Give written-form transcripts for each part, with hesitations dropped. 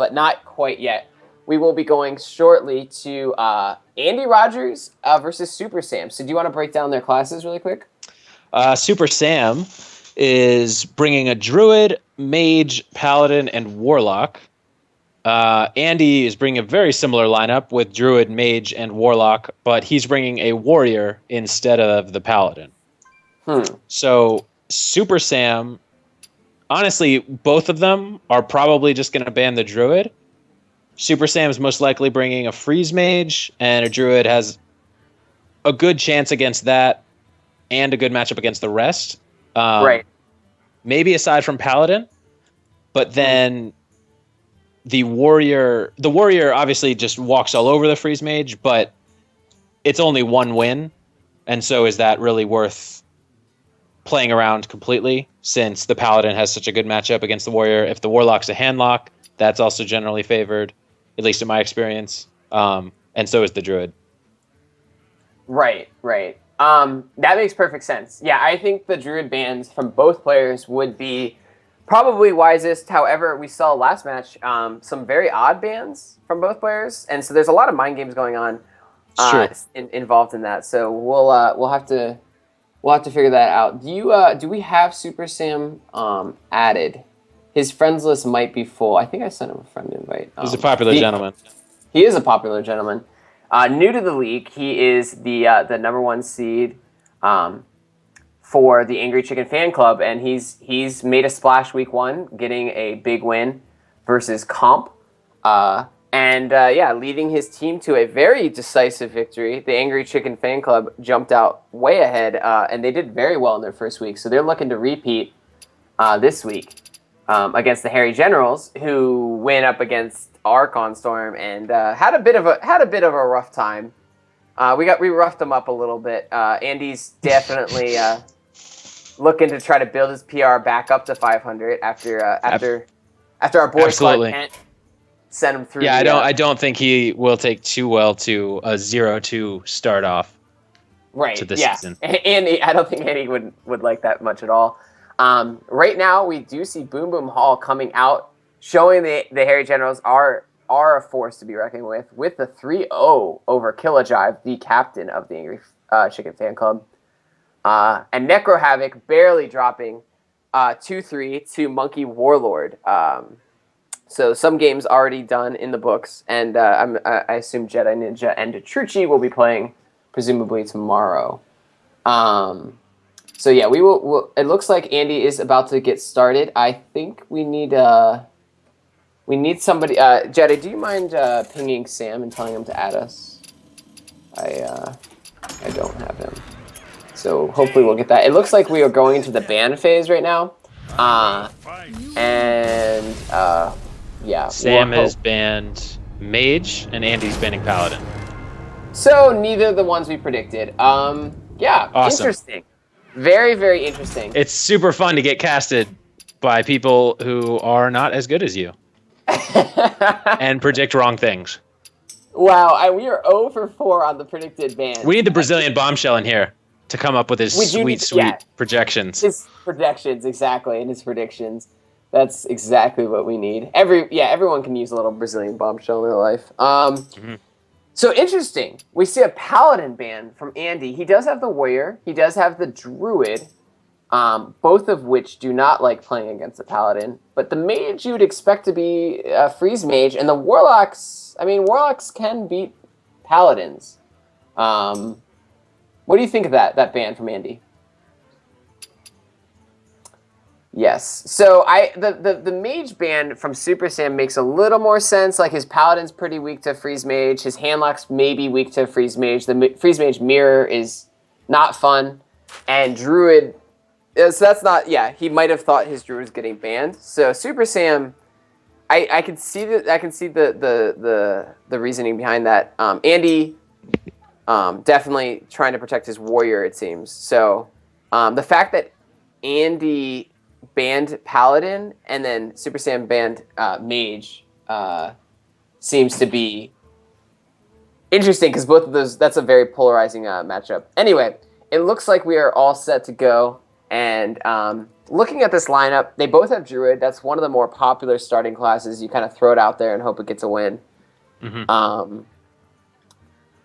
but not quite yet. We will be going shortly to AndyRogers versus SuperSam. So do you want to break down their classes really quick? SuperSam is bringing a druid, mage, paladin, and warlock. Andy is bringing a very similar lineup with druid, mage, and warlock, but he's bringing a warrior instead of the paladin. So SuperSam, honestly, both of them are probably just going to ban the druid. SuperSam is most likely bringing a freeze mage, and a druid has a good chance against that and a good matchup against the rest. Right. Maybe aside from paladin, but then the warrior obviously just walks all over the freeze mage, but it's only one win, and so is that really worth playing around completely, since the paladin has such a good matchup against the warrior? If the warlock's a handlock, that's also generally favored, at least in my experience, and so is the druid. Right. That makes perfect sense. Yeah, I think the druid bans from both players would be probably wisest. However, we saw last match some very odd bans from both players, and so there's a lot of mind games going on involved in that. So we'll have to figure that out. Do we have SuperSam added? His friends list might be full. I think I sent him a friend invite. He's a popular gentleman. He is a popular gentleman. New to the league, he is the number 1 seed for the Angry Chicken Fan Club, and he's made a splash week 1, getting a big win versus Comp, leading his team to a very decisive victory. The Angry Chicken Fan Club jumped out way ahead, and they did very well in their first week, so they're looking to repeat this week against the Hairy Generals, who went up against Archon Storm and had a bit of a rough time. We roughed them up a little bit. Andy's definitely looking to try to build his PR back up to 500 after our boy Clark Kent sent him through. Yeah, I don't think he will take too well to a 0-2 start off. Right. To the season. Andy, I don't think Andy would like that much at all. Right now, we do see Boom Boom Hall coming out, showing the Hairy Generals are a force to be reckoned with the 3-0 over Killajive, the captain of the Angry Chicken Fan Club. And Necro Havoc barely dropping 2-3 to Monkey Warlord. So some games already done in the books, and I assume Jedi Ninja and Detrucci will be playing presumably tomorrow. So yeah, we'll it looks like Andy is about to get started. I think we need somebody. Jedi, do you mind pinging Sam and telling him to add us? I don't have him, so hopefully we'll get that. It looks like we are going into the ban phase right now, yeah. Sam has banned Mage, and Andy's banning Paladin. So neither of the ones we predicted. Yeah, awesome. Interesting. Very, very interesting. It's super fun to get casted by people who are not as good as you and predict wrong things. Wow, we are 0 for 4 on the predicted ban. We need the Brazilian bombshell in here to come up with his sweet projections. His projections, exactly, and his predictions. That's exactly what we need. Everyone can use a little Brazilian bombshell in their life. So interesting. We see a Paladin ban from Andy. He does have the Warrior. He does have the Druid, both of which do not like playing against the Paladin. But the Mage you would expect to be a Freeze Mage, and the Warlocks, Warlocks can beat Paladins. What do you think of that ban from Andy? Yes. So the Mage ban from SuperSam makes a little more sense. Like, his Paladin's pretty weak to Freeze Mage. His Handlock's maybe weak to Freeze Mage. The Freeze Mage Mirror is not fun. And Druid, so that's not, he might have thought his Druid was getting banned. So SuperSam, I can see the reasoning behind that. Andy definitely trying to protect his Warrior, it seems. So the fact that Andy banned Paladin and then SuperSam banned Mage seems to be interesting, because both of those, that's a very polarizing matchup. Anyway, it looks like we are all set to go, and looking at this lineup, they both have Druid. That's one of the more popular starting classes. You kind of throw it out there and hope it gets a win. Mm-hmm.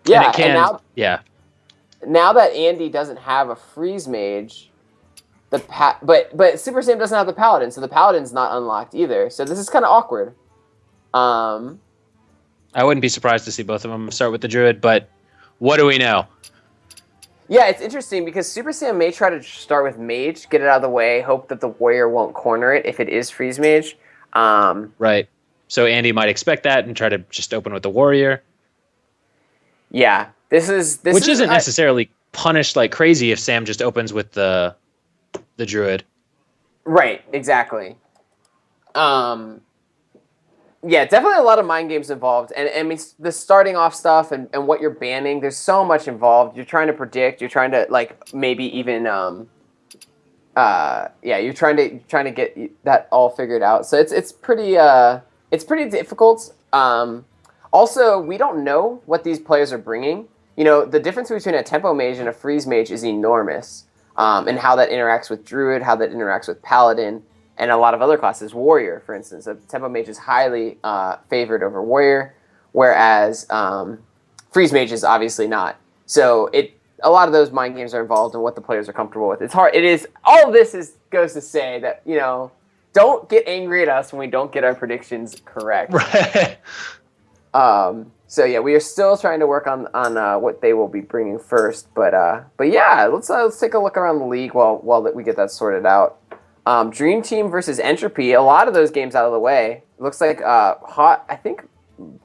Yeah, yeah. Now that Andy doesn't have a freeze mage, but Super Sam doesn't have the paladin, so the paladin's not unlocked either. So this is kind of awkward. I wouldn't be surprised to see both of them start with the Druid, but what do we know? Yeah, it's interesting because Super Sam may try to start with Mage, get it out of the way, hope that the Warrior won't corner it if it is Freeze Mage. Right. So Andy might expect that and try to just open with the Warrior. Yeah, this isn't necessarily punished like crazy if Sam just opens with the Druid. Right, exactly. Yeah, definitely a lot of mind games involved. And I mean, the starting off stuff and what you're banning, there's so much involved. You're trying to predict, you're trying to, like, maybe even, you're trying to get that all figured out. So it's pretty difficult. Also, we don't know what these players are bringing. You know, the difference between a tempo mage and a freeze mage is enormous. And how that interacts with Druid, how that interacts with Paladin, and a lot of other classes. Warrior, for instance. A tempo mage is highly favored over Warrior, whereas freeze mage is obviously not. So a lot of those mind games are involved in what the players are comfortable with. It's hard. All of this goes to say that, you know, don't get angry at us when we don't get our predictions correct. Right. So yeah, we are still trying to work on what they will be bringing first, but yeah, let's take a look around the league while we get that sorted out. Dream Team versus Entropy, a lot of those games out of the way. It looks like I think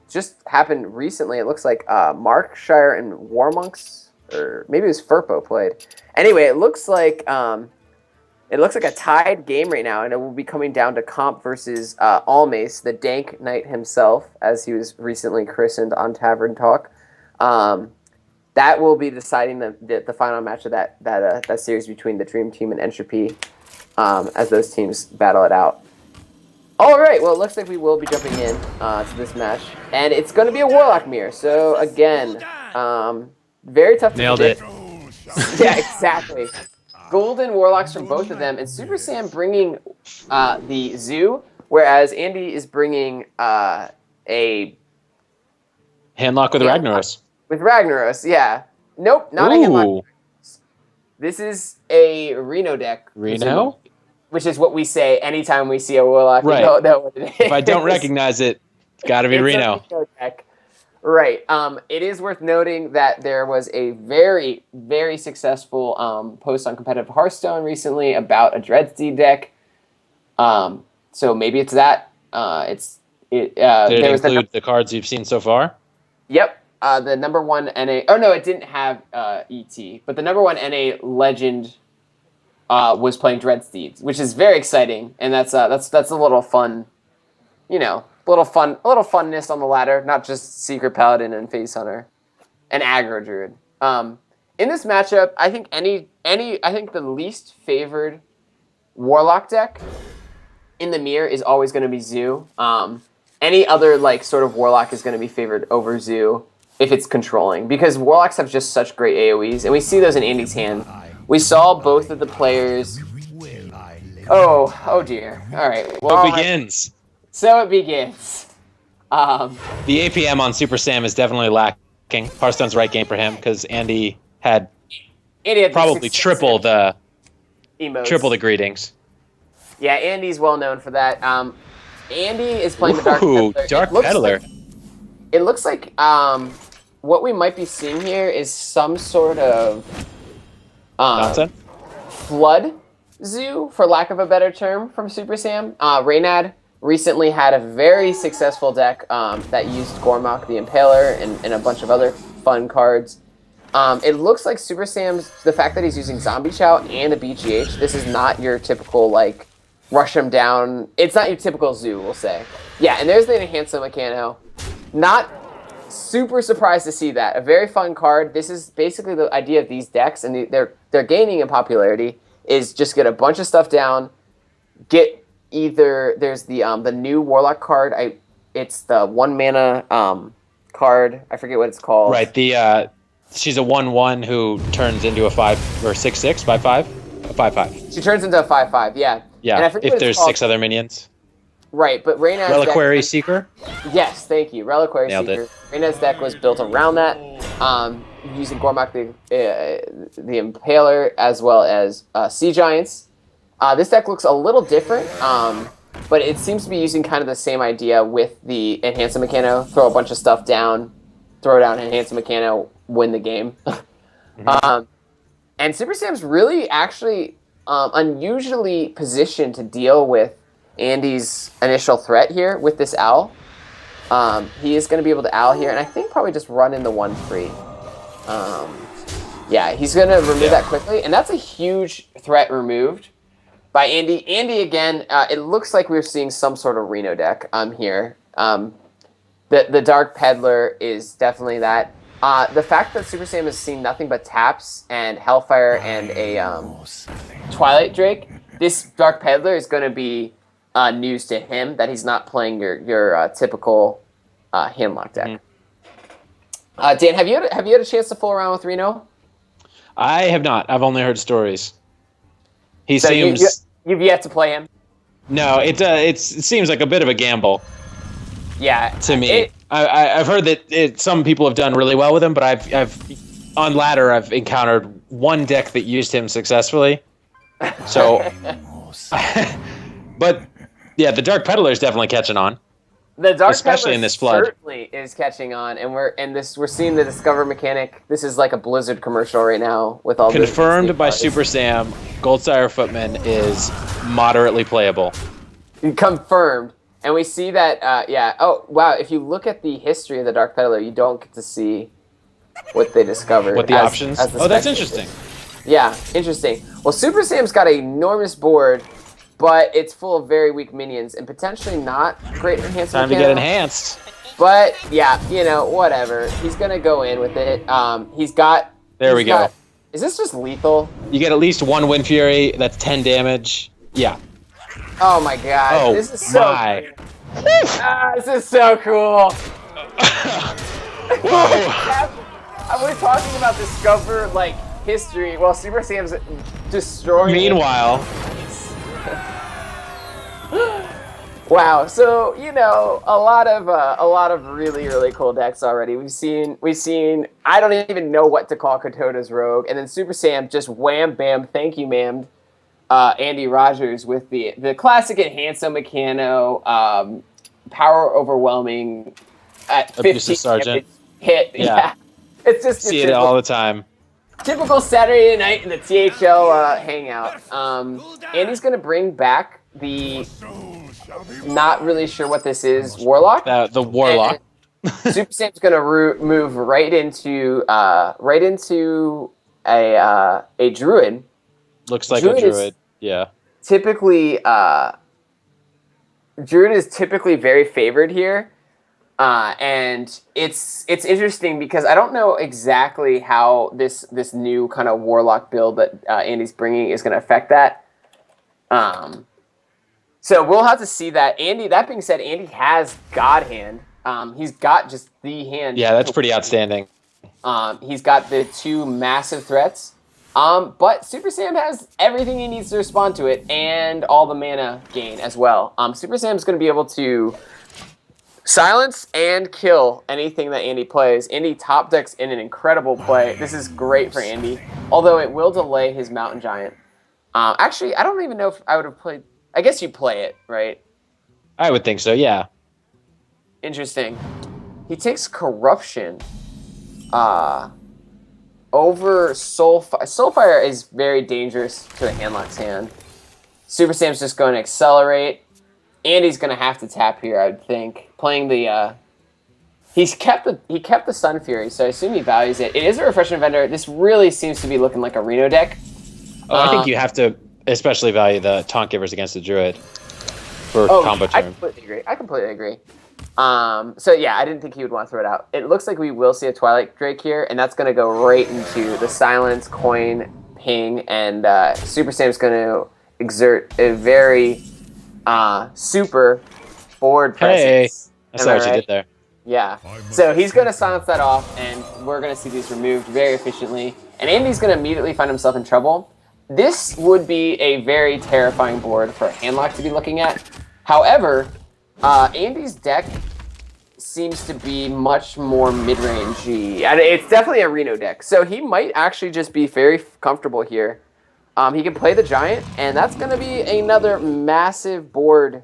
just happened recently. It looks like Markshire and Warmonks, or maybe it was Furpo played. Anyway, it looks like a tied game right now, and it will be coming down to Comp versus Almace, the Dank Knight himself, as he was recently christened on Tavern Talk. That will be deciding the final match of that series between the Dream Team and Entropy, as those teams battle it out. All right, well, it looks like we will be jumping in to this match, and it's going to be a Warlock mirror. So again, very tough to Nailed predict. it. Yeah, exactly. Golden Warlocks from both of them, and Super Sam bringing the Zoo, whereas Andy is bringing a Handlock with Ragnaros. With Ragnaros, yeah. Nope, not a Handlock. This is a Reno deck. Reno? Which is what we say anytime we see a Warlock. Right. We don't know what it is. If I don't recognize it, it's got to be Reno. A Reno deck. Right. It is worth noting that there was a very, very successful post on Competitive Hearthstone recently about a Dreadsteed deck. So maybe it's that. Did it include the cards you've seen so far? Yep. The number one NA. Oh no, it didn't have ET, but the number one NA legend was playing Dreadsteeds, which is very exciting, and that's a little fun, you know. A little funness on the ladder, not just Secret Paladin and Phase Hunter, and Aggro Druid. In this matchup, I think I think the least favored Warlock deck in the mirror is always going to be Zoo. Any other like sort of Warlock is going to be favored over Zoo if it's controlling, because Warlocks have just such great AoEs, and we see those in Andy's hand. We saw both of the players. Oh dear. All right. Well, it begins. So it begins. The APM on Super Sam is definitely lacking. Hearthstone's right game for him because Andy had probably triple the greetings. Yeah, Andy's well known for that. Andy is playing the Dark Peddler. It looks like what we might be seeing here is some sort of Flood Zoo, for lack of a better term, from Super Sam. Reynad recently had a very successful deck that used Gormok the Impaler and a bunch of other fun cards. It looks like Super Sam's, the fact that he's using Zombie Chow and a BGH, this is not your typical, like, rush him down. It's not your typical Zoo, we'll say. Yeah, and there's the Enhancer Mechano. Not super surprised to see that. A very fun card. This is basically the idea of these decks, and they're gaining in popularity, is just get a bunch of stuff down, get either there's the new Warlock card. It's the 1 mana card. I forget what it's called. Right. She's a 1/1 who turns into a 5 or 6/6, 5/5. A 5/5. She turns into a 5/5. Yeah. Yeah. And I forget If what it's there's called. 6 other minions. Right, but Reyna's Reliquary deck, Seeker. yes, thank you. Reliquary Nailed Seeker. it. Reyna's deck was built around that, using Gormak the Impaler as well as Sea Giants. This deck looks a little different, but it seems to be using kind of the same idea with the Enhance a Mechano. Throw a bunch of stuff down, throw down Enhance a Mechano, win the game. And Super Sam's really actually unusually positioned to deal with Andy's initial threat here with this owl. He is going to be able to owl here, and I think probably just run in the 1/3. Yeah, he's going to remove that quickly, and that's a huge threat removed by Andy. Andy, again, it looks like we're seeing some sort of Reno deck here. The Dark Peddler is definitely that. The fact that Super Sam has seen nothing but taps and Hellfire and a Twilight Drake, this Dark Peddler is going to be news to him, that he's not playing your typical handlock deck. Dan, have you had a chance to fool around with Reno? I have not. I've only heard stories. He So seems. you've yet to play him. No, it seems like a bit of a gamble. Yeah, to me, I've heard that some people have done really well with him, but I've on ladder I've encountered one deck that used him successfully. So, but yeah, the Dark Peddler is definitely catching on. The Dark especially Peddler in this flood certainly is catching on, and we're seeing the Discover mechanic. This is like a Blizzard commercial right now with all confirmed by Super Sam. Goldsire Footman is moderately playable. Confirmed. And we see that, yeah. Oh, wow. If you look at the history of the Dark Peddler, you don't get to see what they discovered. What the options? Oh, that's interesting. Yeah, interesting. Well, Super Sam's got an enormous board, but it's full of very weak minions and potentially not great enhancement. Time to get enhanced. But, yeah, whatever. He's going to go in with it. He's got... There we go. Is this just lethal? You get at least one Wind Fury. That's 10 damage. Yeah. Oh my god! Oh, this is so my! This is so cool. Whoa! We're talking about Discover history while Super Sam's destroying. Meanwhile, wow. So a lot of really cool decks already. We've seen. I don't even know what to call Kotoda's Rogue, and then Super Sam just wham bam, thank you, ma'am. AndyRogers with the classic Enhance a Mechano, power overwhelming at 15 Sergeant hit. Yeah. It's just see it all the time. Typical Saturday night in the THL hangout. Andy's gonna bring back the not really sure what this is Warlock. The Warlock. Super Sam's gonna move right into a Druid. Looks like a Druid. Yeah. Typically, Druid is typically very favored here, and it's interesting because I don't know exactly how this new kind of Warlock build that Andy's bringing is going to affect that. So we'll have to see that. That being said, Andy has God Hand. He's got just the hand. Yeah, that's pretty outstanding. He's got the two massive threats. But Super Sam has everything he needs to respond to it and all the mana gain as well. Super Sam's going to be able to silence and kill anything that Andy plays. Andy top decks in an incredible play. This is great for Andy, although it will delay his Mountain Giant. Actually, I don't even know if I would have played... I guess you play it, right? I would think so, yeah. Interesting. He takes Corruption. Over Soulfire. Soulfire is very dangerous to the Handlock's hand. Super Sam's just going to accelerate. Andy's going to have to tap here, I would think. Playing the... He kept the Sun Fury, so I assume he values it. It is a Refreshment Vendor. This really seems to be looking like a Reno deck. Oh, I think you have to especially value the Taunt Givers against the Druid for combo turn. I completely agree. So yeah, I didn't think he would want to throw it out. It looks like we will see a Twilight Drake here, and that's going to go right into the Silence, Coin, Ping, and Super Sam's going to exert a very super board presence. Hey, I saw what you did there. Yeah. So he's going to silence that off, and we're going to see these removed very efficiently. And Andy's going to immediately find himself in trouble. This would be a very terrifying board for Handlock to be looking at. However, Andy's deck seems to be much more mid-rangey. And it's definitely a Reno deck, so he might actually just be very comfortable here. He can play the Giant, and that's going to be another massive board.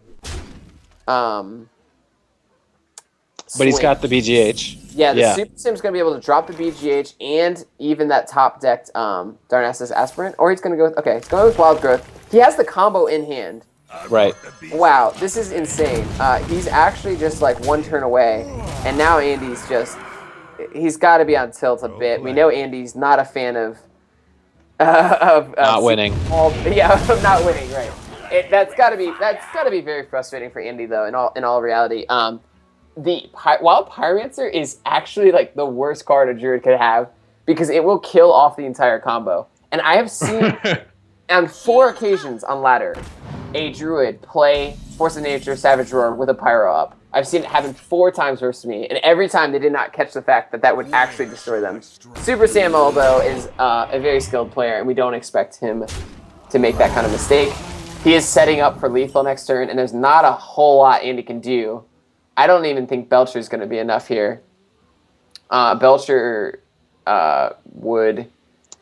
But he's got the BGH. Yeah, the Super Sim's going to be able to drop the BGH and even that top-decked Darnassus Aspirant. Or he's going to go with, okay, he's going with Wild Growth. He has the combo in hand. Right. Wow, this is insane. He's actually just like one turn away. And now Andy's just, he's got to be on tilt a bit. We know Andy's not a fan of not winning. Yeah, not winning, right. That's got to be very frustrating for Andy, though, in all reality. Wild Pyromancer is actually like the worst card a Druid could have because it will kill off the entire combo. And I have seen on 4 occasions on ladder a Druid play Force of Nature Savage Roar with a Pyro up. I've seen it happen 4 times versus me, and every time they did not catch the fact that would actually destroy them. SuperSam, though, is a very skilled player, and we don't expect him to make that kind of mistake. He is setting up for lethal next turn, and there's not a whole lot Andy can do. I don't even think Belcher is going to be enough here. Belcher would...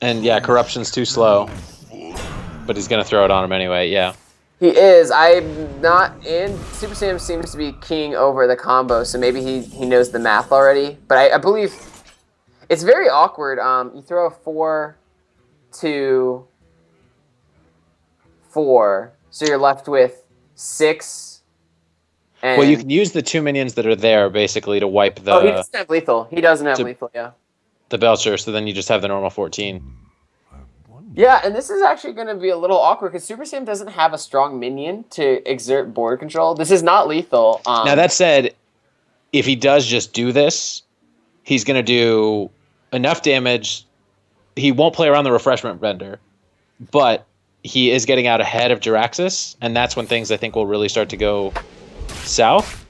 And yeah, Corruption's too slow, but he's going to throw it on him anyway, yeah. He is. I'm not... And SuperSam seems to be keying over the combo, so maybe he knows the math already. But I believe it's very awkward. You throw a 4 to 4, so you're left with 6. And well, you can use the 2 minions that are there, basically, to wipe the... Oh, he doesn't have lethal. He doesn't have lethal, yeah. The Belcher, so then you just have the normal 14. Yeah, and this is actually going to be a little awkward because SuperSam doesn't have a strong minion to exert board control. This is not lethal. Now, that said, if he does just do this, he's going to do enough damage. He won't play around the Refreshment Vendor, but he is getting out ahead of Jiraxis, and that's when things, I think, will really start to go south.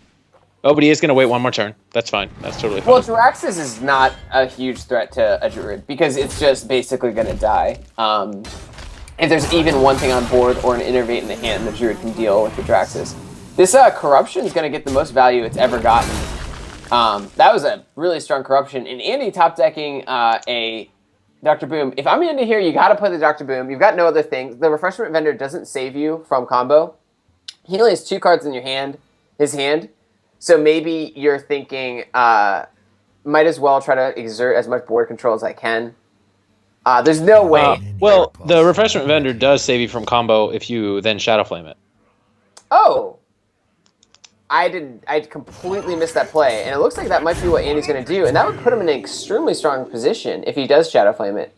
Oh, but he is going to wait one more turn. That's fine. That's totally fine. Well, Jiraxis is not a huge threat to a Druid because it's just basically going to die. If there's even one thing on board or an Innervate in the hand, the Druid can deal with the Jiraxis. This Corruption is going to get the most value it's ever gotten. That was a really strong Corruption. And Andy top-decking a Dr. Boom. If I'm into here, you got to play the Dr. Boom. You've got no other things. The Refreshment Vendor doesn't save you from combo. He only has 2 cards in his hand. So maybe you're thinking, might as well try to exert as much board control as I can. There's no way. Well, the Refreshment Vendor does save you from combo if you then Shadow Flame it. Oh! I completely missed that play, and it looks like that might be what Andy's going to do, and that would put him in an extremely strong position if he does Shadow Flame it.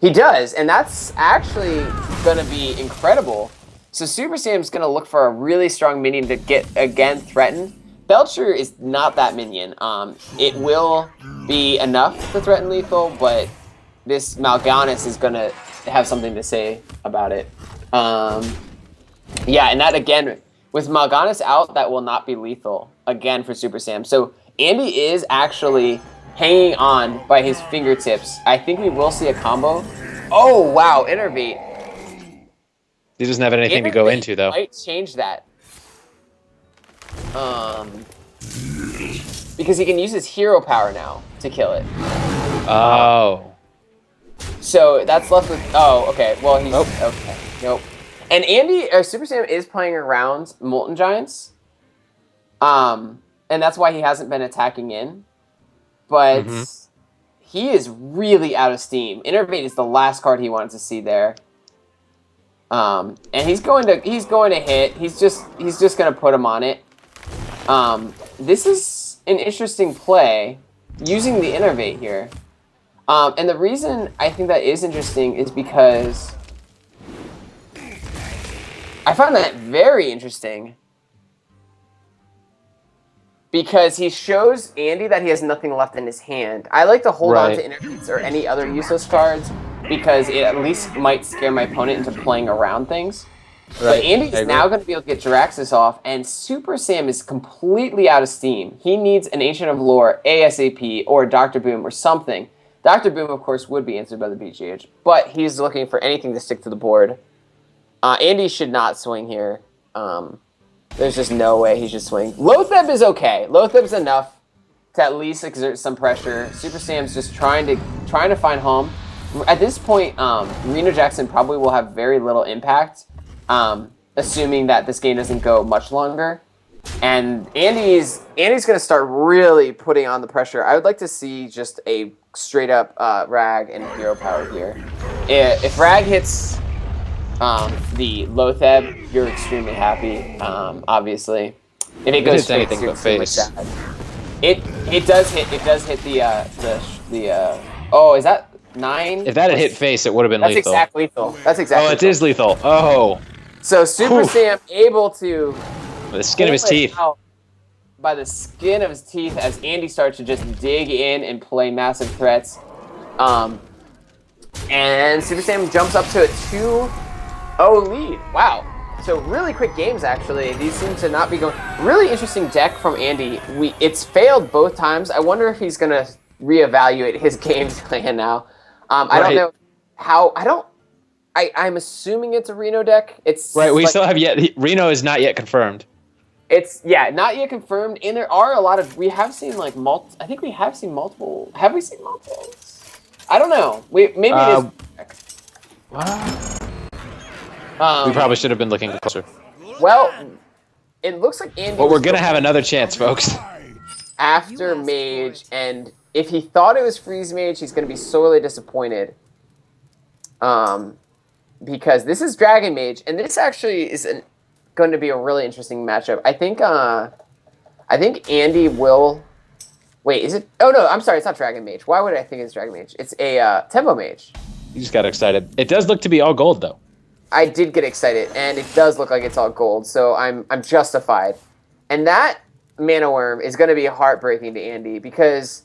He does, and that's actually going to be incredible. So SuperSam's going to look for a really strong minion to get, again, threatened. Belcher is not that minion. It will be enough to threaten lethal, but this Mal'Ganis is going to have something to say about it. Yeah, and that, again, with Mal'Ganis out, that will not be lethal, again, for SuperSam. So Andy is actually hanging on by his fingertips. I think we will see a combo. Oh, wow, Innervate. He doesn't have anything to go into, though. Might change that. Because he can use his hero power now to kill it. Oh. So that's left with... Oh, okay. Well, he's... Nope. Okay. Nope. And SuperSam is playing around Molten Giants. And that's why he hasn't been attacking in. But he is really out of steam. Innervate is the last card he wanted to see there. And he's going to hit. He's just going to put him on it. This is an interesting play using the Innervate here. And the reason I think that is interesting is because I find that very interesting. Because he shows Andy that he has nothing left in his hand. I like to hold on to Innervates or any other useless cards because it at least might scare my opponent into playing around things. But Andy is now going to be able to get Jiraxis off, and SuperSam is completely out of steam. He needs an Ancient of Lore, ASAP, or Dr. Boom, or something Dr. Boom, of course, would be answered by the BGH, but he's looking for anything to stick to the board. Andy should not swing here. There's just no way he should swing. Lotheb is okay. Lotheb's enough to at least exert some pressure. Super Sam's just trying to find home. At this point, Reno Jackson probably will have very little impact, assuming that this game doesn't go much longer. And Andy's going to start really putting on the pressure. I would like to see just a straight up Rag and Hero Power here. If Rag hits the Lotheb, you're extremely happy. Obviously, if it goes straight, anything but face. It does hit the oh, is that 9? If that had hit face, it would have been lethal. That's exactly lethal. That's exactly. Oh, it is lethal. Oh. So Super Sam able to. By the skin of his teeth. By the skin of his teeth, as Andy starts to just dig in and play massive threats. And Super Sam jumps up to a 2-0 lead. Wow. So really quick games, actually. These seem to not be going. Really interesting deck from Andy. It's failed both times. I wonder if he's going to reevaluate his game plan now. I don't know how. I'm assuming it's a Reno deck. It's right. We still have yet. Reno is not yet confirmed. It's not yet confirmed, and there are a lot of. We have seen like I think we have seen multiple. Have we seen multiples? I don't know. Maybe it is. We probably should have been looking closer. Well, it looks like Andy. But we're gonna have another chance, folks. After Mage, and if he thought it was Freeze Mage, he's gonna be sorely disappointed. Because this is Dragon Mage, and this actually is going to be a really interesting matchup. I think Andy will. Wait, is it? Oh no, I'm sorry, it's not Dragon Mage. Why would I think it's Dragon Mage? It's a Tempo Mage. You just got excited. It does look to be all gold, though. I did get excited, and it does look like it's all gold, so I'm justified. And that Mana Worm is going to be heartbreaking to Andy because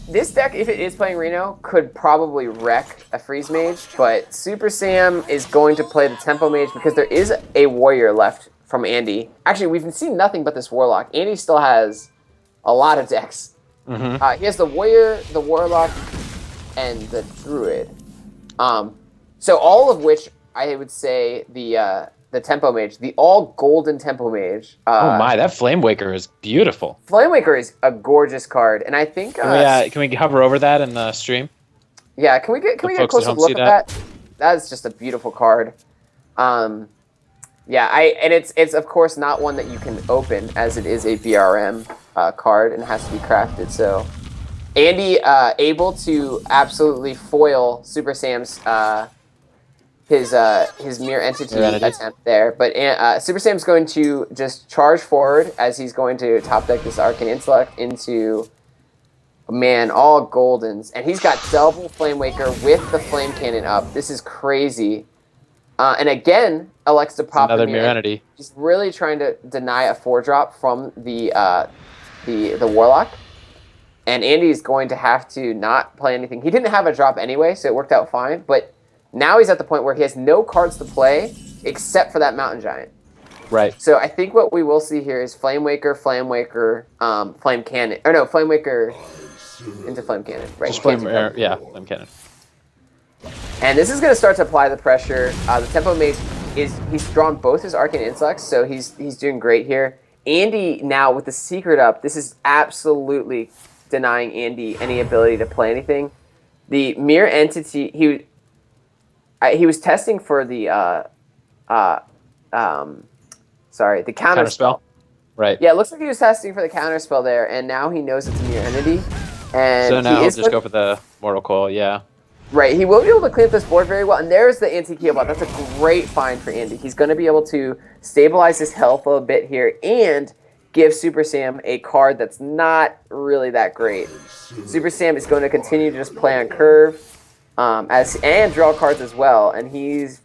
this deck, if it is playing Reno, could probably wreck a Freeze Mage, but Super Sam is going to play the Tempo Mage because there is a Warrior left from Andy. Actually, we've seen nothing but this Warlock. Andy still has a lot of decks. Mm-hmm. He has the Warrior, the Warlock, and the Druid. So all of which I would say the Tempo Mage, the all golden Tempo Mage. Oh my, that Flame Waker is beautiful. Flame Waker is a gorgeous card, and I think. Can we hover over that in the stream? Yeah, can we get a closer look at that? That is just a beautiful card. And it's of course not one that you can open, as it is a BRM card and has to be crafted. So Andy able to absolutely foil Super Sam's his Mirror Entity attempt there, but Super Sam's going to just charge forward as he's going to top deck this Arcane Intellect into, man, all Goldens, and he's got double Flame Waker with the Flame Cannon up. This is crazy, and again elects to pop another Mirror Entity. He's really trying to deny a 4-drop from the Warlock, and Andy's going to have to not play anything. He didn't have a drop anyway, so it worked out fine, but now he's at the point where he has no cards to play except for that Mountain Giant. Right. So I think what we will see here is Flame Waker, Flame Cannon. Or no, Flame Waker into Flame Cannon. Right. Just Flame Cannon. And this is going to start to apply the pressure. The Tempo Mage he's drawn both his Arcane Intellects, so he's doing great here. Andy now with the Secret up, this is absolutely denying Andy any ability to play anything. The Mirror Entity, he was testing for the the counterspell. Right. Yeah, it looks like he was testing for the counterspell there, and now he knows it's a Mirror Entity. And so now he'll just go for the Mortal Coil, yeah. Right, he will be able to clean up this board very well, and there's the anti-Keelbot. That's a great find for Andy. He's going to be able to stabilize his health a bit here and give Super Sam a card that's not really that great. Super Sam is going to continue to just play on curve. And draw cards as well, and he's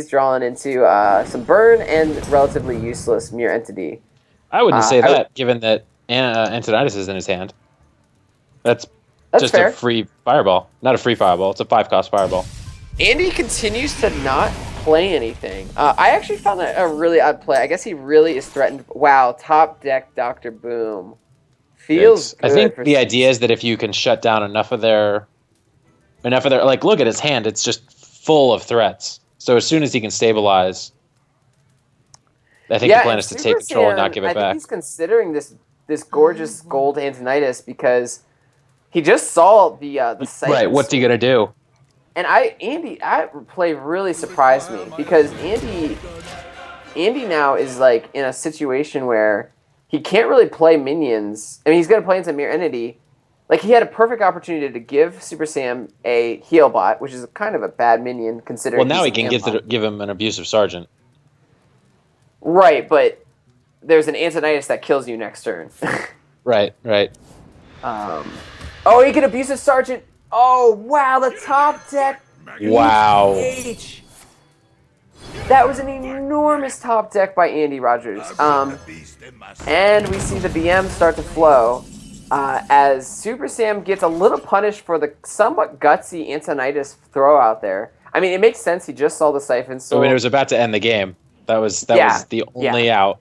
drawn into some burn and relatively useless Mirror Entity. I wouldn't say that, given that Antonidas is in his hand. That's just fair. A free fireball. Not a free fireball, it's a 5-cost fireball. Andy continues to not play anything. I actually found that a really odd play. I guess he really is threatened. Wow, top deck Dr. Boom. Feels I good think for the idea is that if you can shut down enough of their, like, look at his hand, it's just full of threats. So as soon as he can stabilize, I think the Yeah, plan and is to take Super control and not Sam, give it I think back. he's considering this gorgeous gold Antonitis because he just saw the Right. Siphon What's he Sword. gonna do? And that play really surprised me because Andy now is like in a situation where he can't really play minions. I mean, he's going to play into Mere Entity. Like, he had a perfect opportunity to give Super Sam a heal bot, which is kind of a bad minion Well, considering now he's he an can Analog. give him an abusive sergeant. Right, but there's an Antonitis that kills you next turn. Right. Right. um, oh, he can abuse a sergeant. Oh, wow, the top deck. Wow. BGH. That was an enormous top deck by AndyRogers. And we see the BM start to flow as Super Sam gets a little punished for the somewhat gutsy Antonitis throw out there. I mean, it makes sense. He just saw the Siphon I mean, it Soul. was about to end the game. That was Yeah, the yeah. only out.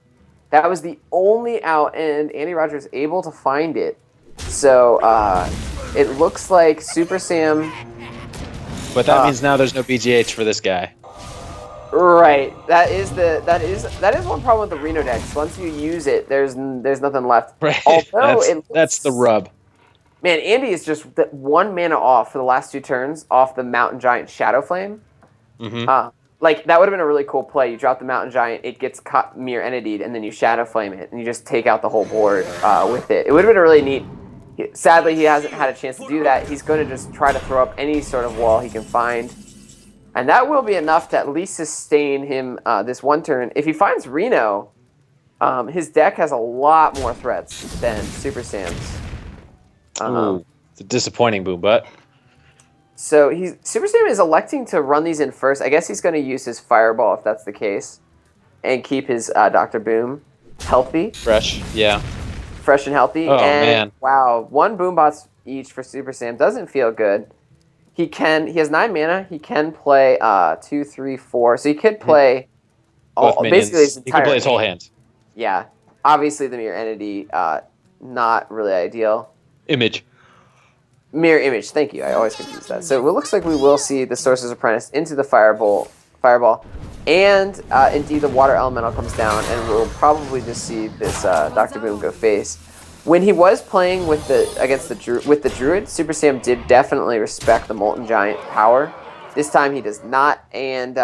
That was the only out, and AndyRogers able to find it. So it looks like Super Sam. But that means now there's no BGH for this guy. Right. That is one problem with the Reno decks. Once you use it, there's nothing left. Right. Although that's the rub. Man, Andy is just 1 mana off for the last 2 turns off the Mountain Giant Shadow Flame. Mm-hmm. Like, that would have been a really cool play. You drop the Mountain Giant, it gets Mere Entity'd, and then you Shadow Flame it, and you just take out the whole board with it. It would have been a really neat. Sadly, he hasn't had a chance to do that. He's going to just try to throw up any sort of wall he can find. And that will be enough to at least sustain him this 1 turn. If he finds Reno, his deck has a lot more threats than Super Sam's. Ooh, it's a disappointing boom, but So Super Sam is electing to run these in first. I guess he's going to use his Fireball if that's the case, and keep his Dr. Boom healthy, fresh, yeah. fresh and healthy. Oh, and man. Wow, 1 Boombots each for Super Sam doesn't feel good. He has 9 mana. He can play 2, 3, 4. So he could play basically his entire he can play his whole hand. Yeah, obviously the Mirror Entity, not really ideal. Mirror Image, thank you. I always confuse that. So it looks like we will see the Sorcerer's Apprentice into the Fireball, and indeed the Water Elemental comes down, and we'll probably just see this Dr. Boom go face. When he was playing with the Druid, Super Sam did definitely respect the Molten Giant power. This time he does not, and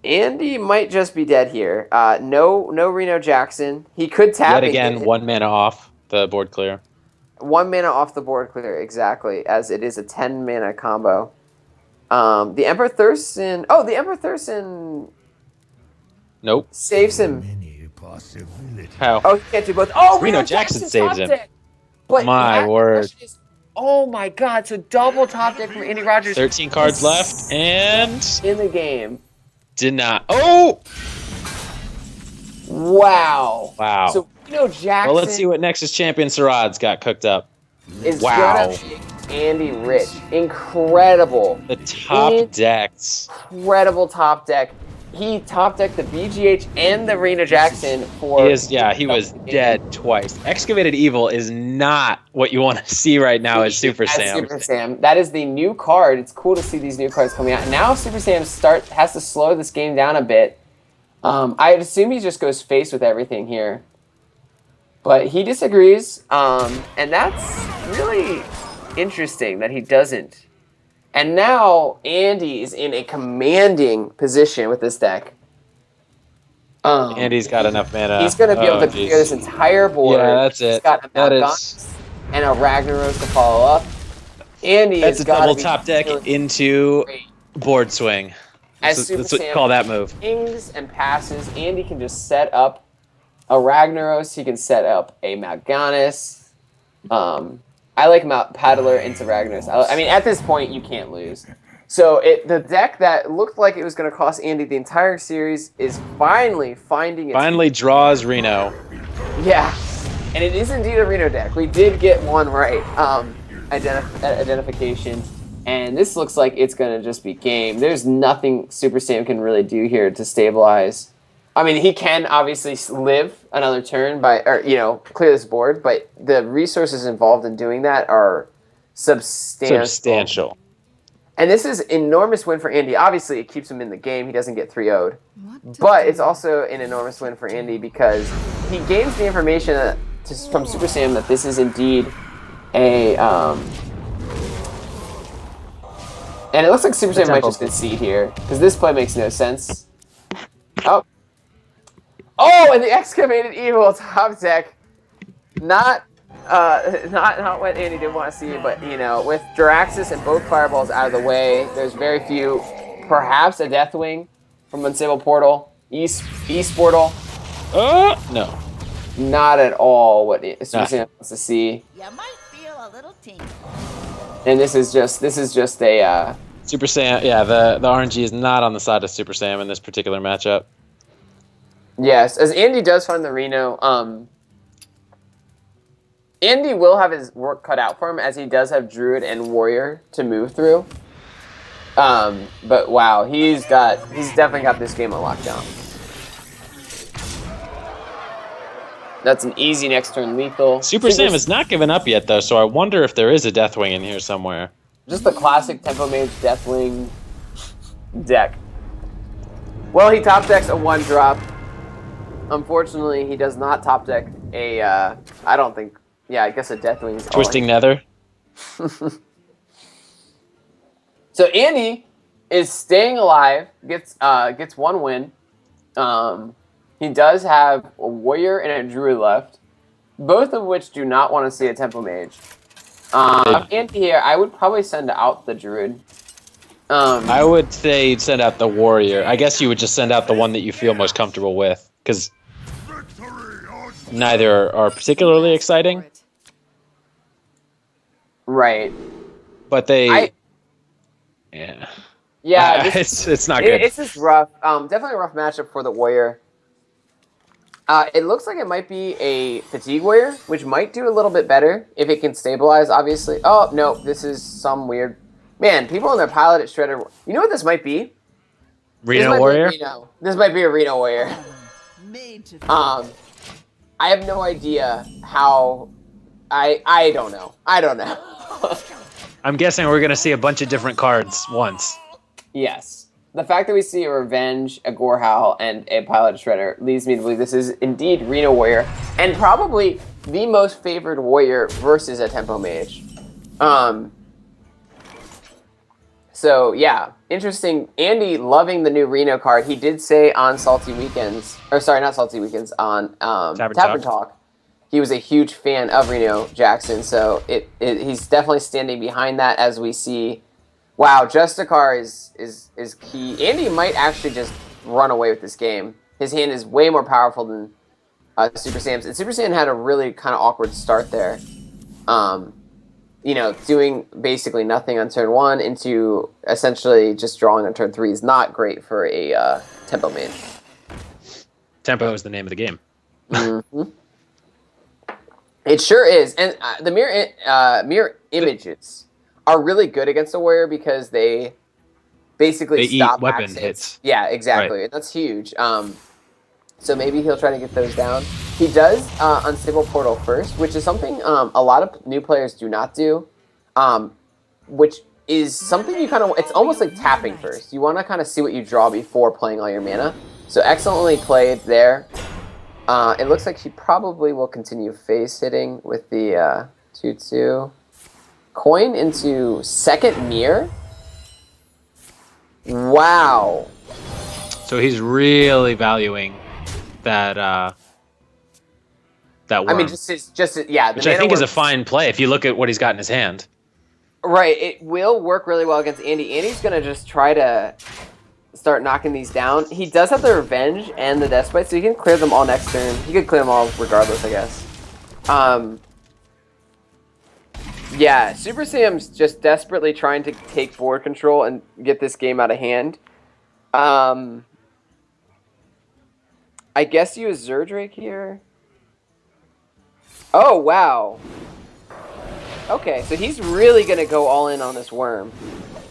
Andy might just be dead here. No Reno Jackson. He could tap Yet again, 1 mana off the board clear. 1 mana off the board clear, exactly, as it is a 10 mana combo. The Emperor Thurston. Oh, the Emperor Thurston. Nope. Saves him. How? Oh, he can't do both. Oh, Reno Jackson saves him. But my word. Oh my god, so double top deck from AndyRogers. 13 cards left, and in the game. Did not. Oh! Wow. Wow. So Reno Jackson. Well, let's see what Nexus champion Sarad's got cooked up. Is wow. Gonna make Andy rich. Incredible. The top decks. Incredible top deck. He top decked the BGH and the Reno Jackson for. He was dead twice. Excavated Evil is not what you want to see right now as Super Sam. Super Sam. That is the new card. It's cool to see these new cards coming out. Now Super Sam has to slow this game down a bit. I'd assume he just goes face with everything here. But he disagrees, and that's really interesting that he doesn't. And now Andy is in a commanding position with this deck. Andy's got enough mana. He's going to be able to clear this entire board. Yeah, that's it. He's got a Mal'Ganis and a Ragnaros to follow up. Andy that's has a double top deck into board swing. Let's call that move. Pings and passes. Andy can just set up a Ragnaros. He can set up a Mal'Ganis. I like Paddler into Ragnaros. I mean, at this point, you can't lose. So the deck that looked like it was going to cost Andy the entire series is finally finding its... Finally draws Reno. Yeah, and it is indeed a Reno deck. We did get one right, identification, and this looks like it's going to just be game. There's nothing Super Sam can really do here to stabilize. I mean, he can obviously live another turn by, or clear this board, but the resources involved in doing that are substantial. And this is enormous win for Andy. Obviously, it keeps him in the game. He doesn't get 3-0'd. But it's also an enormous win for Andy because he gains the information from SuperSam that this is indeed a... and it looks like SuperSam might just concede here because this play makes no sense. Oh. Oh, and the Excavated Evil top deck. Not what Andy did want to see, but with Jiraxis and both fireballs out of the way, there's very few, perhaps a Deathwing from Unstable Portal, East Portal. No. Not at all what SuperSam wants to see. You might feel a little tingle. And this is just a SuperSam. Yeah, the RNG is not on the side of SuperSam in this particular matchup. Yes, as Andy does find the Reno, Andy will have his work cut out for him as he does have Druid and Warrior to move through. But wow, he's definitely got this game on lockdown. That's an easy next turn lethal. SuperSam has not given up yet though, so I wonder if there is a Deathwing in here somewhere. Just the classic Tempo Mage Deathwing deck. Well, he top decks a 1-drop. Unfortunately, he does not top deck a, I don't think, yeah, I guess a Deathwing is Twisting Nether. So Andy is staying alive, gets 1 win. He does have a Warrior and a Druid left, both of which do not want to see a Tempo Mage. Andy here, I would probably send out the Druid. I would say you'd send out the Warrior. I guess you would just send out the one that you feel most comfortable with, because neither are particularly exciting. Right. But they... Yeah, it's not good. It's just rough. Definitely a rough matchup for the Warrior. It looks like it might be a Fatigue Warrior, which might do a little bit better if it can stabilize, obviously. Oh, no, this is some weird... Man, people in their pilot at Shredder... You know what this might be? Reno Warrior? This might be a Reno Warrior. I have no idea how... I don't know. I don't know. I'm guessing we're going to see a bunch of different cards once. Yes. The fact that we see a Revenge, a Gorehowl, and a Pilot Shredder leads me to believe this is indeed Reno Warrior, and probably the most favored Warrior versus a Tempo Mage. So, yeah. Interesting. Andy loving the new Reno card. He did say on Salty Weekends, or sorry, not Salty Weekends, on Tavern Talk, he was a huge fan of Reno Jackson, so he's definitely standing behind that as we see. Wow, Justicar is key. Andy might actually just run away with this game. His hand is way more powerful than SuperSam's, and SuperSam had a really kind of awkward start there. Doing basically nothing on turn 1 into essentially just drawing on turn 3 is not great for a Tempo Mage. Tempo is the name of the game. Mm-hmm. It sure is, and the mirror images are really good against a Warrior because they basically stop eat weapon hits. Yeah, exactly. Right. That's huge. So maybe he'll try to get those down. He does Unstable Portal first, which is something a lot of new players do not do, which is something you kind of... It's almost like tapping first. You want to kind of see what you draw before playing all your mana. So excellently played there. It looks like he probably will continue face hitting with the 2/2. Coin into second mirror? Wow. So he's really valuing that worm. I mean, yeah. Which I think is a fine play if you look at what he's got in his hand. Right. It will work really well against Andy. Andy's going to just try to start knocking these down. He does have the Revenge and the Deathbite, so he can clear them all next turn. He could clear them all regardless, I guess. Yeah, SuperSam's just desperately trying to take board control and get this game out of hand. I guess use Zerdrake here. Oh, wow. Okay, so he's really going to go all in on this worm.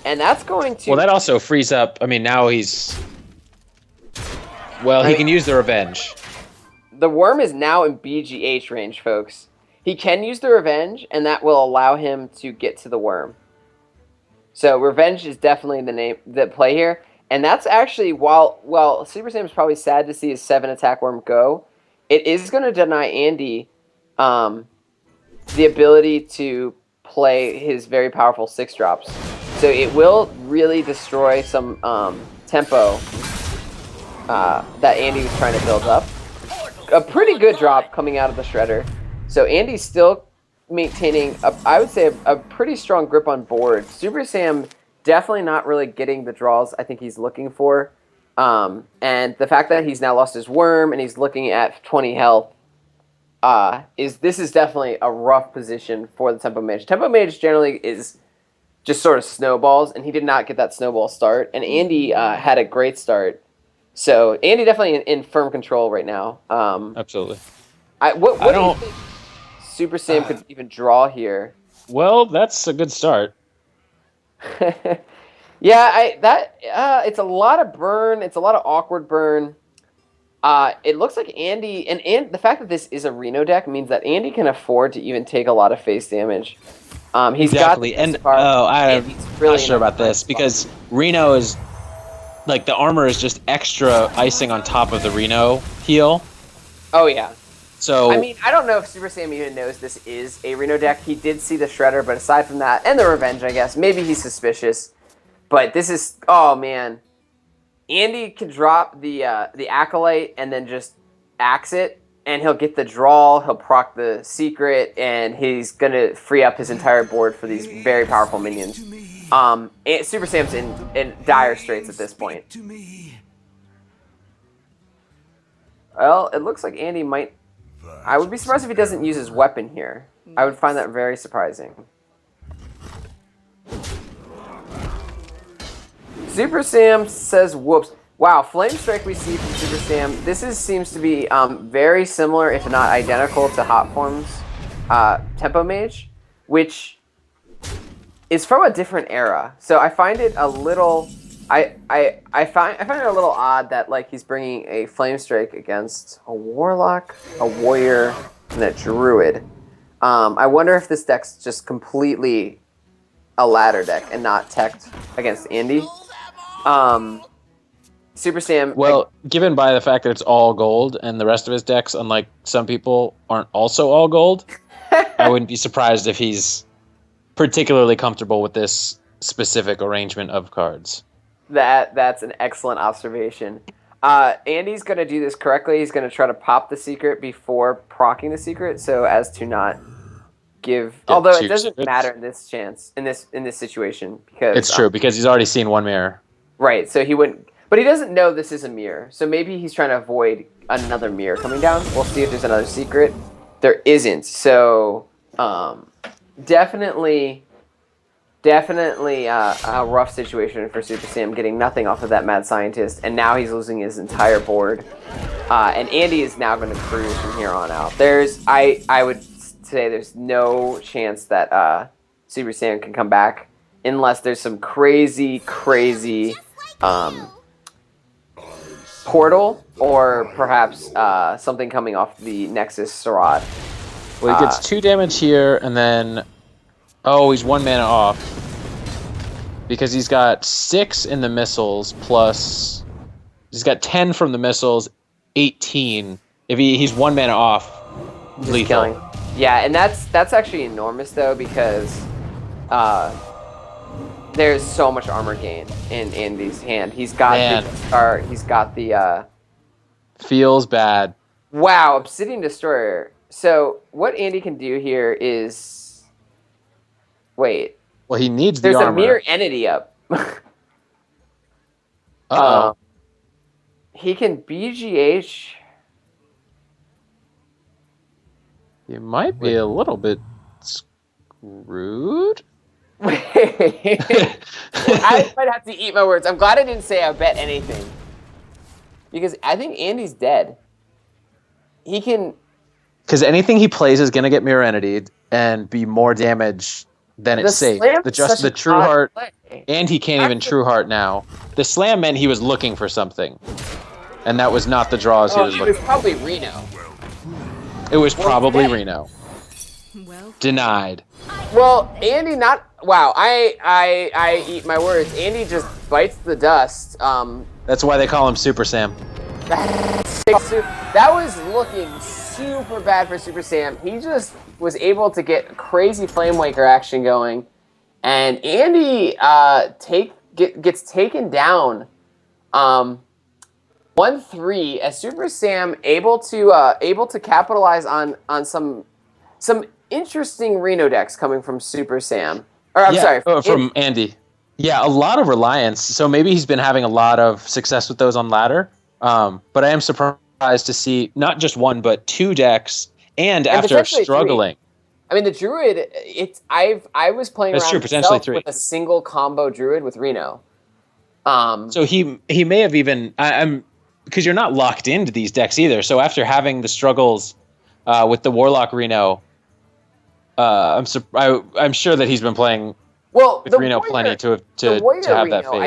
And that's going to... Well, that also frees up... I mean, now he's Well, he can use the revenge. The worm is now in BGH range, folks. He can use the revenge, and that will allow him to get to the worm. So revenge is definitely the play here. And that's actually, while Super Sam is probably sad to see his 7 attack worm go, it is going to deny Andy the ability to play his very powerful 6 drops. So it will really destroy some tempo that Andy was trying to build up. A pretty good drop coming out of the Shredder. So Andy's still maintaining, I would say, a pretty strong grip on board. Super Sam definitely not really getting the draws I think he's looking for. And the fact that he's now lost his worm and he's looking at 20 health, this is definitely a rough position for the Tempo Mage. Tempo Mage generally is just sort of snowballs, and he did not get that snowball start. And Andy had a great start. So Andy definitely in firm control right now. Absolutely. What do you think Super Sam could even draw here? Well, that's a good start. Yeah, it's a lot of burn. It's a lot of awkward burn. It looks like Andy, and the fact that this is a Reno deck means that Andy can afford to even take a lot of face damage. He's Exactly. got the I'm not sure about this because Reno is like the armor is just extra icing on top of the Reno heal. Oh yeah. So I mean, I don't know if Super Sam even knows this is a Reno deck. He did see the Shredder, but aside from that, and the Revenge, I guess, maybe he's suspicious. But this is, oh man, Andy can drop the Acolyte and then just axe it, and he'll get the draw, he'll proc the secret, and he's gonna free up his entire board for these very powerful minions. And Super Sam's in dire straits at this point. Well, it looks like Andy might. I would be surprised if he doesn't use his weapon here. I would find that very surprising. Super Sam says, whoops. Wow, Flame Strike we see from Super Sam. This seems to be very similar, if not identical, to Hot Form's Tempo Mage, which is from a different era. So I find it a little... I find it a little odd that like he's bringing a Flame Strike against a Warlock, a Warrior, and a Druid. I wonder if this deck's just completely a ladder deck and not teched against Andy. Super Sam. Well, given by the fact that it's all gold and the rest of his decks, unlike some people, aren't also all gold, I wouldn't be surprised if he's particularly comfortable with this specific arrangement of cards. That's an excellent observation. Andy's going to do this correctly. He's going to try to pop the secret before proccing the secret, so as to not give. Although it doesn't matter in this situation because it's true because he's already seen one mirror. Right. So he wouldn't. But he doesn't know this is a mirror. So maybe he's trying to avoid another mirror coming down. We'll see if there's another secret. There isn't. So definitely a rough situation for Super Sam, getting nothing off of that Mad Scientist, and now he's losing his entire board. And Andy is now going to cruise from here on out. I would say there's no chance that Super Sam can come back unless there's some crazy portal or perhaps something coming off the Nexus Sarad. Well, he gets 2 damage here, and then... Oh, he's 1 mana off. Because he's got 6 in the missiles, plus... He's got 10 from the missiles, 18. If he's 1 mana off, just lethal. Killing. Yeah, and that's actually enormous, though, because there's so much armor gain in Andy's hand. He's got he's got the... Feels bad. Wow, Obsidian Destroyer. So, what Andy can do here is... Wait. Well, he needs the armor. There's a mirror entity up. He can BGH. You might be a little bit screwed. Wait. I might have to eat my words. I'm glad I didn't say I bet anything. Because I think Andy's dead. He can... Because anything he plays is going to get mirror entity and be more damage than it's safe. The True Heart, and he can't even True Heart now. The slam meant he was looking for something. and that was not the draws he was It looking was probably Reno. It was probably that- Reno. Well, Denied. Well, Andy not... Wow, I eat my words. Andy just bites the dust. That's why they call him Super Sam. That was looking super bad for Super Sam. He just was able to get crazy Flame Waker action going, and Andy gets taken down 1-3 as Super Sam able to capitalize on some interesting Reno decks coming from Super Sam. Or I'm sorry, from Andy. Yeah, a lot of reliance. So maybe he's been having a lot of success with those on ladder. But I am surprised to see not just one, but two decks, and after struggling. 3. I mean, the Druid. I was playing That's around true, potentially myself 3. with a single combo Druid with Reno. So he may have even I'm because you're not locked into these decks either. So after having the struggles with the Warlock Reno, I'm sure that he's been playing Well, with the Reno Warrior, plenty to the have Warrior that Reno, fate.